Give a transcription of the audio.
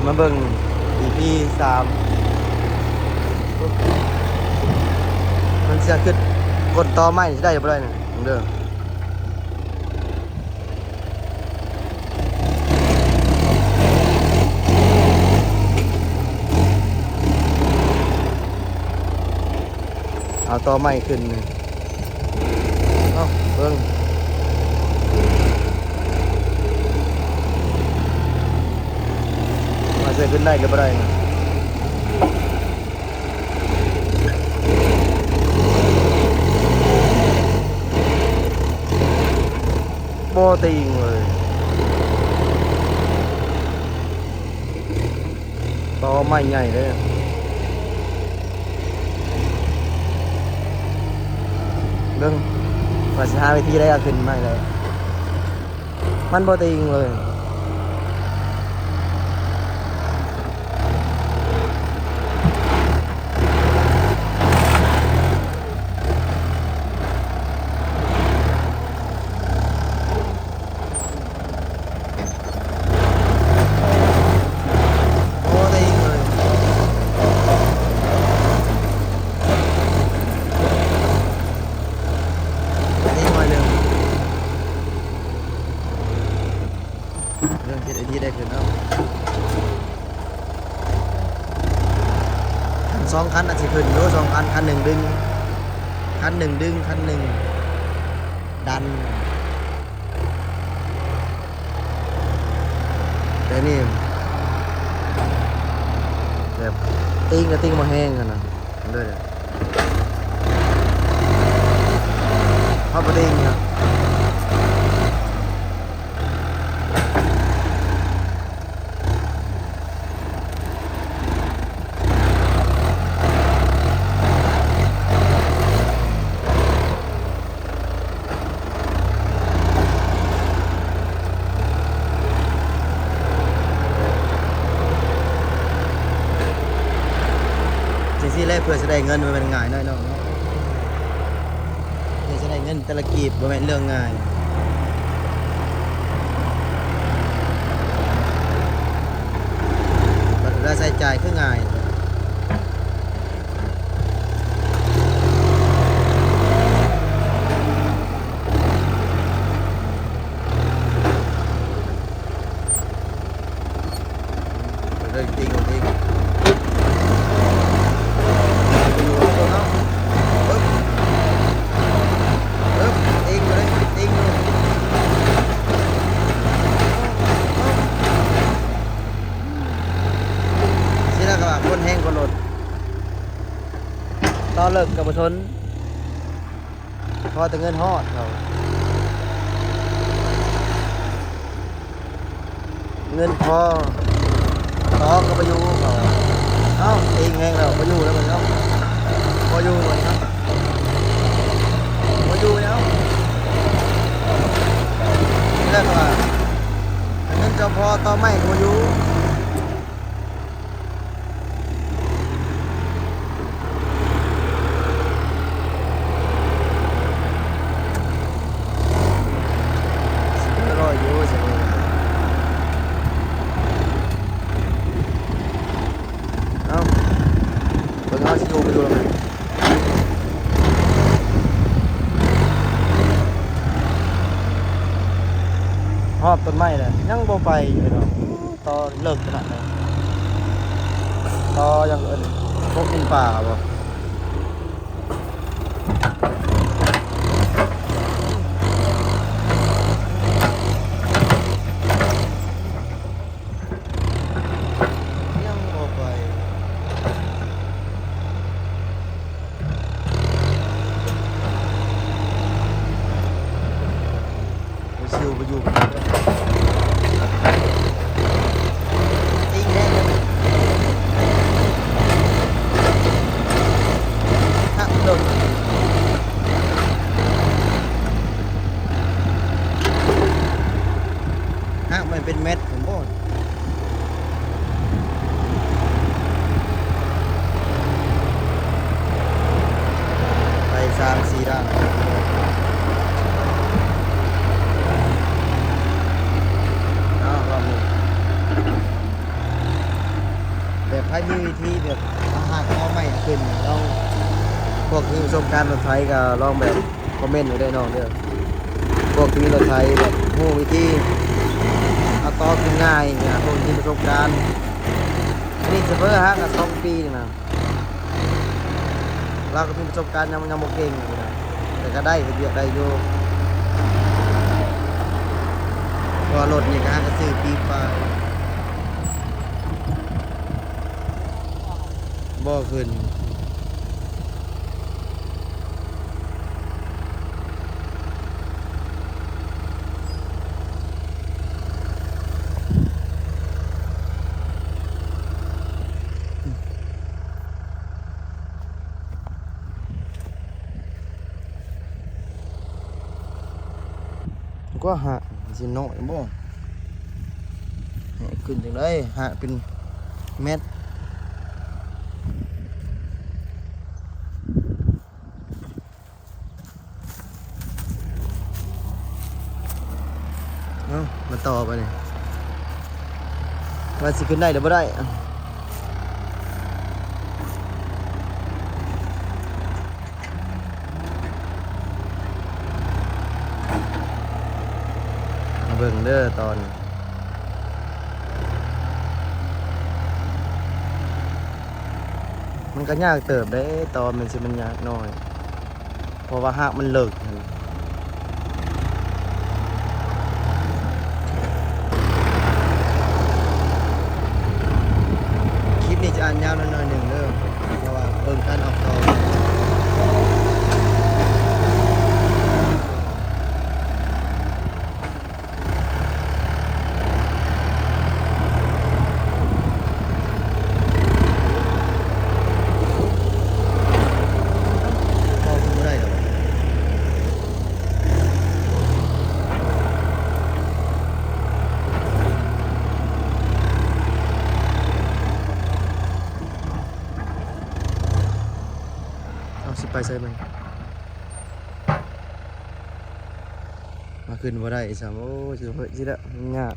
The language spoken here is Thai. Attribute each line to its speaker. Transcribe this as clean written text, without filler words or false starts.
Speaker 1: มาเบิ่ง EP 3มันจะขึ้นกดต่อไม้ได้บ่ได้น่ะเด้อเอาต่อไม้ขึ้นนี่เอาเบิ่งมาจะขึ้นได้หรือบ่ได้น่ะบ่ติงเลยต่อไม้ใหญ่เลยเบิ่งว่าสิหาวิธีได้เอาขึ้นไม้ได้มันบ่ติงเลยเรื่องที่ได้ขึ้นแล้วสองคันอาจจะขึ้นด้วยสองคันคันหนึ่งดึงคันหนึ่งดึงคันหนึ่งดันแต่นี่แบบติ้งกับติ้งมาแห้งกันนะด้วยเลยพอประติ้งนะสิ่งแรกเพื่อจะได้เงินมันเป็นง่ายน้อยเนาะเพื่อจะได้เงินแต่ละกีบมันเป็นเรื่องง่ายเราใช้จ่ายคือง่ายเรื่องจริงจริงคนแห้งคนหลดต่อเลิกกับบุชนพอแต่เงินฮอดเขาเงินพอต่อก็ไปอยู่เขาเอ้าเองแห้งแล้วไปอยู่แล้วมันเอ้าพออยู่หมดครับพออยู่แล้วแล้วก็เงินจะพอต่อไม่พออยู่หอบต้นไม้เลยยังบ่ไปอยู่เนาะต่อเลิกขนาดนั้นต่อยังเอิ้นพวกกินป่าบ่ยังบ่ไปซิวไปอยู่ ใครมีวิธีแบบอาหารเขาใหม่ขึ้นลองพวกที่ประสบการณ์รถไถก็ลองแบบคอมเมนต์ไว้ได้น้องเด้อพวกที่มีรถไถแบบฮู้วิธีเอาต่อขึ้นง่ายเนี่ยพวกที่ประสบการณ์อันนี้จะเพิ่มฮะกับ2 ปีนี่นะเราก็มีประสบการณ์ยังบ่เก่งอยู่นะแต่ก็ได้เรียกได้อยู่เพราะว่ารถนี่ก็หาก็ซื้อปีปลายบ่ขึ้นก็หาสิน้อยบ่ให้ขึ้นจังได๋หาเป็นเม็ดเนาะมาต่อไปนี่ว่าสิขึ้นได้หรือบ่ได้มาเบิ่งเด้อตอนมันก็ยากเติบได้ตอนมันสิมันยากน้อยเพราะว่าหากมันเลิกหั่นคลิปนี้จะอ่านยาวหน่อยหนึ่งเด้อเพราะว่าเบิ่งการออกต่อพอขึ้นบ่ได้ดอกเอาสิไปใส่มันมาขึ้นบ่ได้ซ้ำโอ้สิเฮ็ดสิละมันยาก